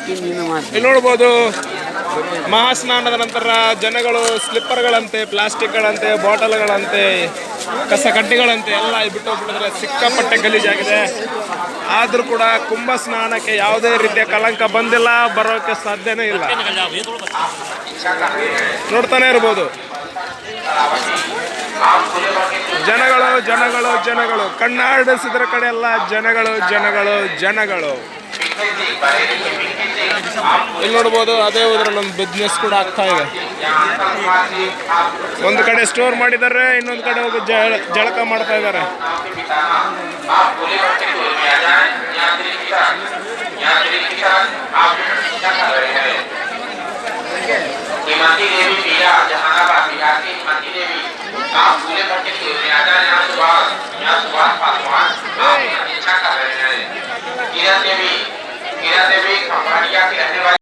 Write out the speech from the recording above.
ಇಲ್ಲಿ ನೋಡ್ಬೋದು ಮಹಾಸ್ನಾನದ ನಂತರ ಜನಗಳು ಸ್ಲಿಪ್ಪರ್ಗಳಂತೆ, ಪ್ಲಾಸ್ಟಿಕ್ಗಳಂತೆ, ಬಾಟಲ್ಗಳಂತೆ, ಕಸ ಕಡ್ಡಿಗಳಂತೆ ಎಲ್ಲ ಬಿಟ್ಟು ಹೋಗ್ಬಿಟ್ಟಿದ್ರೆ ಸಿಕ್ಕಾಪಟ್ಟೆ ಗಲೀಜಾಗಿದೆ. ಆದರೂ ಕೂಡ ಕುಂಭ ಸ್ನಾನಕ್ಕೆ ಯಾವುದೇ ರೀತಿಯ ಕಳಂಕ ಬಂದಿಲ್ಲ, ಬರೋಕ್ಕೆ ಸಾಧ್ಯನೇ ಇಲ್ಲ. ನೋಡ್ತಾನೆ ಇರ್ಬೋದು, ಜನಗಳು ಜನಗಳು ಜನಗಳು, ಕಣ್ಣಾಡಿಸಿದ್ರ ಕಡೆ ಎಲ್ಲ ಜನಗಳು ಜನಗಳು ಜನಗಳು. ಇಲ್ಲಿ ನೋಡ್ಬೋದು, ಅದೇ ಹೋದ್ರಲ್ಲಿ ಒಂದು ಬಿಸ್ನೆಸ್ ಕೂಡ ಆಗ್ತಾ ಇದೆ. ಒಂದು ಕಡೆ ಸ್ಟೋರ್ ಮಾಡಿದ್ದಾರೆ, ಇನ್ನೊಂದು ಕಡೆ ಹೋಗಿ ಜಳಕ ಮಾಡ್ತಾ ಇದ್ದಾರೆ.